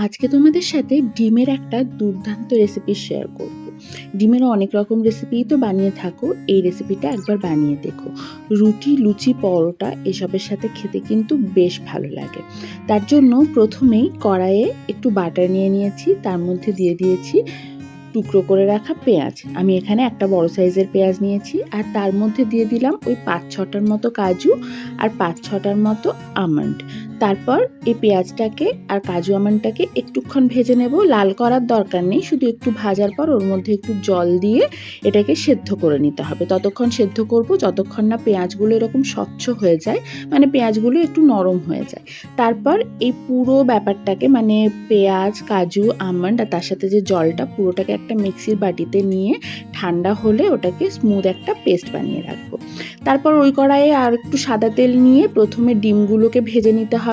আজকে তোমাদের সাথে ডিমের একটা দুর্দান্ত রেসিপি শেয়ার করব। ডিমের অনেক রকম রেসিপিই তো বানিয়ে থাকো, এই রেসিপিটা একবার বানিয়ে দেখো। রুটি, লুচি, পরোটা এসবের সাথে খেতে কিন্তু বেশ ভালো লাগে। তার জন্য প্রথমেই কড়াইয়ে একটু বাটার নিয়ে নিয়েছি, তার মধ্যে দিয়ে দিয়েছি টুকরো করে রাখা পেঁয়াজ। আমি এখানে একটা বড় সাইজের পেঁয়াজ নিয়েছি, আর তার মধ্যে দিয়ে দিলাম ওই 5-6টার মতো কাজু আর 5-6টার মতো আমন্ড। তারপর এই পেঁয়াজটাকে আর কাজু আমন্ডটাকে একটুক্ষণ ভেজে নেব। লাল করার দরকার নেই, শুধু একটু ভাজার পর ওর মধ্যে একটু জল দিয়ে এটাকে সেদ্ধ করে নিতে হবে। ততক্ষণ সেদ্ধ করব যতক্ষণ না পেঁয়াজগুলো এরকম স্বচ্ছ হয়ে যায়, মানে পেঁয়াজগুলো একটু নরম হয়ে যায়। তারপর এই পুরো ব্যাপারটাকে, মানে পেঁয়াজ, কাজু, আমন্ড আর তার সাথে যে জলটা, পুরোটাকে একটা মিক্সির বাটিতে নিয়ে ঠান্ডা হলে ওটাকে স্মুথ একটা পেস্ট বানিয়ে রাখবো। তারপর ওই কড়াইয়ে আর একটু সাদা তেল নিয়ে প্রথমে ডিমগুলোকে ভেজে নিতে হবে।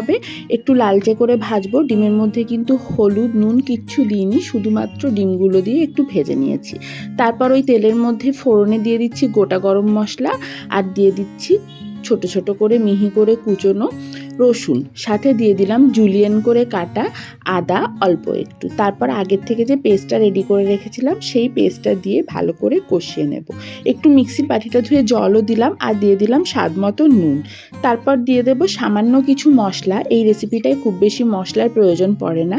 একটু লালচে করে ভাজবো। ডিমের মধ্যে কিন্তু হলুদ, নুন কিচ্ছু দিইনি, শুধুমাত্র ডিমগুলো দিয়ে একটু ভেজে নিয়েছি। তারপর ওই তেলের মধ্যে ফোড়নে দিয়ে দিচ্ছি গোটা গরম মশলা, আর দিয়ে দিচ্ছি ছোট ছোট করে মিহি করে কুচোনো রসুন, সাথে দিয়ে দিলাম জুলিয়েন করে কাটা আদা অল্প একটু। তারপর আগের থেকে যে পেস্টটা রেডি করে রেখেছিলাম সেই পেস্টটা দিয়ে ভালো করে কষিয়ে নেব। একটু মিক্সির বাটিটা ধুয়ে জলও দিলাম, আর দিয়ে দিলাম স্বাদ মতো নুন। তারপর দিয়ে দেব সামান্য কিছু মশলা। এই রেসিপিটায় খুব বেশি মশলার প্রয়োজন পড়ে না।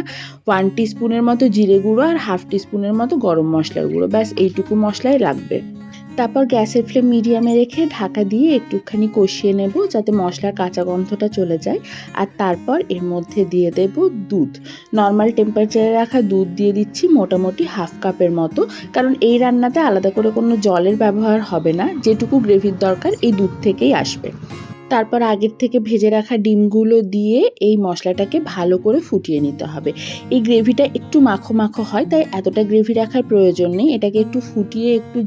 1 টিস্পুনের মতো জিরে গুঁড়ো আর 1/2 টিস্পুনের মতো গরম মশলার গুঁড়ো, ব্যাস এইটুকু মশলাই লাগবে। তারপর গ্যাসের ফ্লেম মিডিয়ামে রেখে ঢাকা দিয়ে একটুখানি কষিয়ে নেব, যাতে মশলার কাঁচা গন্ধটা চলে যায়। আর তারপর এর মধ্যে দিয়ে দেব দুধ। নর্মাল টেম্পারেচারে রাখা দুধ দিয়ে দিচ্ছি, মোটামুটি 1/2 কাপের মতো, কারণ এই রান্নাতে আলাদা করে কোনো জলের ব্যবহার হবে না। যেটুকু গ্রেভির দরকার এই দুধ থেকেই আসবে। তারপর আগের থেকে ভেজে রাখা ডিমগুলো দিয়ে এই মশলাটাকে ভালো করে ফুটিয়ে নিতে হবে। এই গ্রেভিটা একটু মাখো মাখো হয়, তাই এতটা গ্রেভি রাখার প্রয়োজন নেই। এটাকে একটু ফুটিয়ে একটু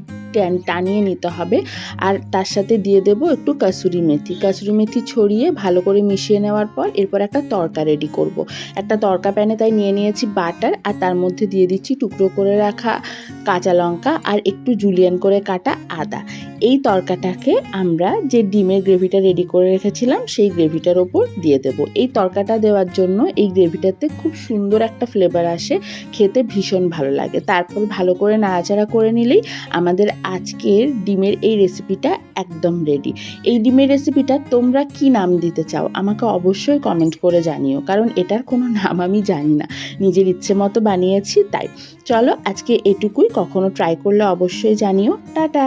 টানিয়ে নিতে হবে। আর তার সাথে দিয়ে দেব একটু কাসুরি মেথি ছড়িয়ে ভালো করে মিশিয়ে নেওয়ার পর এরপর একটা তড়কা রেডি করব। একটা তড়কা প্যানে তাই নিয়ে নিয়েছি বাটার, আর তার মধ্যে দিয়ে দিচ্ছি টুকরো করে রাখা কাঁচা লঙ্কা আর একটু জুলিয়ান করে কাটা আদা। এই তড়কাটাকে আমরা যে ডিমের গ্রেভিটা রেডি করে রেখেছিলাম সেই গ্রেভিটার ওপর দিয়ে দেব। এই তড়কাটা দেওয়ার জন্য এই গ্রেভিটাতে খুব সুন্দর একটা ফ্লেভার আসে, খেতে ভীষণ ভালো লাগে। তারপর ভালো করে নাড়াচাড়া করে নিলেই আমাদের আজকের ডিমের এই রেসিপিটা একদম রেডি। এই ডিমের রেসিপিটা তোমরা কি নাম দিতে চাও আমাকে অবশ্যই কমেন্ট করে জানিও, কারণ এটার কোনো নাম আমি জানি না, নিজের ইচ্ছে মতো বানিয়েছি তাই। চলো আজকে এটুকুই, কখনো ট্রাই করলে অবশ্যই জানিও। টাটা।